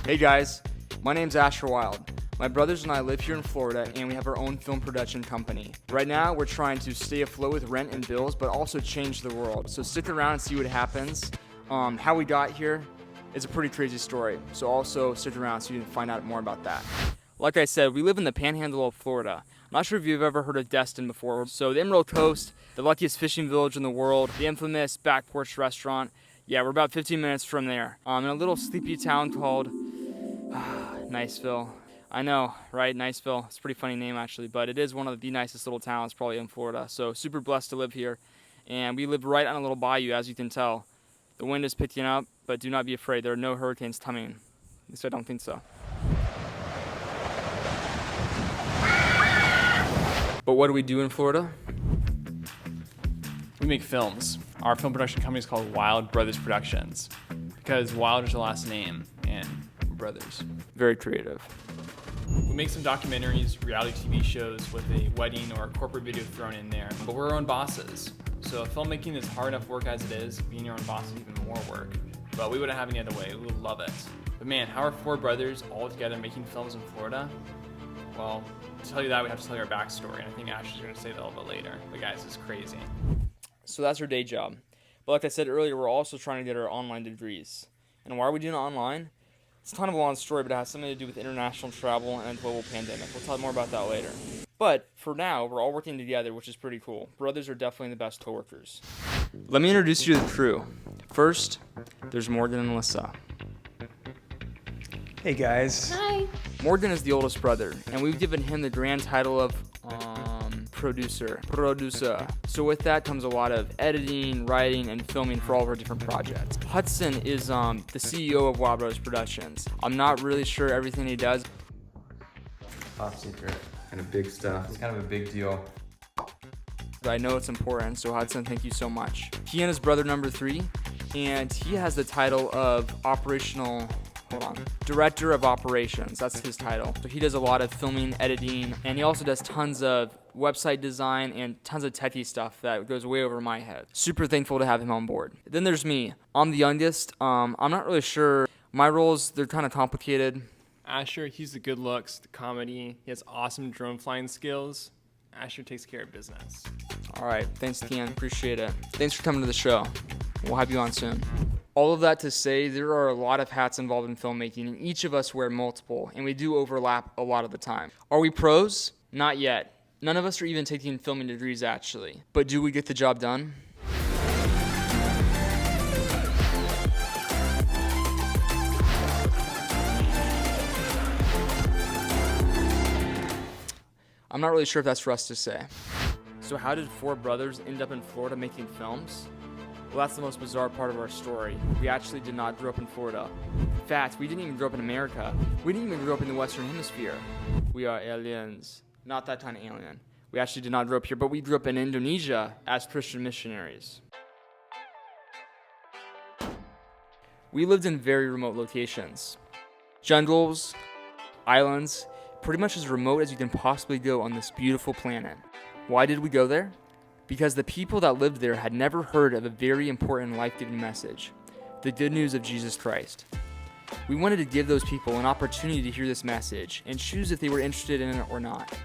Hey guys, my name's Asher Wild. My brothers and I live here in Florida, and we have our own film production company. Right now, we're trying to stay afloat with rent and bills, but also change the world. So stick around and see what happens. How we got here is a pretty crazy story. So also stick around so you can find out more about that. Like I said, we live in the panhandle of Florida. I'm not sure if you've ever heard of Destin before. So the Emerald Coast, the luckiest fishing village in the world, the infamous Back Porch Restaurant. Yeah, we're about 15 minutes from there. In a little sleepy town called Niceville. I know, right? Niceville. It's a pretty funny name actually, but it is one of the nicest little towns probably in Florida. So super blessed to live here. And we live right on a little bayou, as you can tell. The wind is picking up, but do not be afraid. There are no hurricanes coming. At least I don't think so. But what do we do in Florida? We make films. Our film production company is called Wild Brothers Productions because Wild is the last name and we're brothers. Very creative. We make some documentaries, reality TV shows with a wedding or a corporate video thrown in there, but we're our own bosses. So filmmaking is hard enough work as it is. Being your own boss is even more work. But we wouldn't have any other way. We would love it. But man, how are four brothers all together making films in Florida? Well, to tell you that, we have to tell you our backstory, and I think Ash is going to say that a little bit later. But guys, it's crazy. So that's our day job. But like I said earlier, we're also trying to get our online degrees. And why are we doing it online? It's kind of a long story, but it has something to do with international travel and a global pandemic. We'll talk more about that later. But for now, we're all working together, which is pretty cool. Brothers are definitely the best coworkers. Let me introduce you to the crew. First, there's Morgan and Alyssa. Hey guys. Hi. Morgan is the oldest brother, and we've given him the grand title of producer. So with that comes a lot of editing, writing, and filming for all of our different projects. Hudson is the CEO of Wild Brothers Productions. I'm not really sure everything he does. Top secret. Kind of big stuff. It's kind of a big deal. But I know it's important, so Hudson, thank you so much. He and his brother number 3, and he has the title of Director of Operations. That's his title. So he does a lot of filming, editing, and he also does tons of website design and tons of techie stuff that goes way over my head. Super thankful to have him on board. Then there's me. I'm the youngest. I'm not really sure. My roles, they're kind of complicated. Asher, he's the good looks, the comedy. He has awesome drone flying skills. Asher takes care of business. All right. Thanks, Tian. Appreciate it. Thanks for coming to the show. We'll have you on soon. All of that to say, there are a lot of hats involved in filmmaking, and each of us wear multiple, and we do overlap a lot of the time. Are we pros? Not yet. None of us are even taking filming degrees, actually. But do we get the job done? I'm not really sure if that's for us to say. So how did 4 brothers end up in Florida making films? Well, that's the most bizarre part of our story. We actually did not grow up in Florida. In fact, we didn't even grow up in America. We didn't even grow up in the Western Hemisphere. We are aliens. Not that kind of alien. We actually did not grow up here, but we grew up in Indonesia as Christian missionaries. We lived in very remote locations. Jungles, islands, pretty much as remote as you can possibly go on this beautiful planet. Why did we go there? Because the people that lived there had never heard of a very important life-giving message, the good news of Jesus Christ. We wanted to give those people an opportunity to hear this message and choose if they were interested in it or not.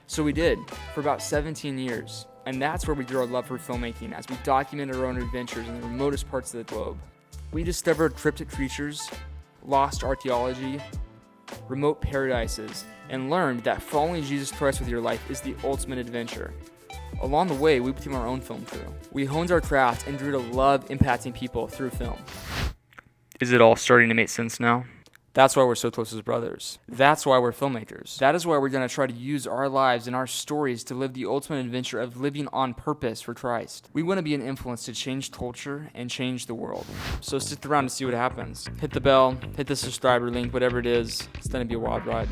So we did, for about 17 years. And that's where we grew our love for filmmaking as we documented our own adventures in the remotest parts of the globe. We discovered cryptic creatures, lost archaeology, remote paradises, and learned that following Jesus Christ with your life is the ultimate adventure. Along the way, we became our own film crew. We honed our craft and grew to love impacting people through film. Is it all starting to make sense now? That's why we're so close as brothers. That's why we're filmmakers. That is why we're going to try to use our lives and our stories to live the ultimate adventure of living on purpose for Christ. We want to be an influence to change culture and change the world. So stick around to see what happens. Hit the bell, hit the subscriber link, whatever it is. It's going to be a wild ride.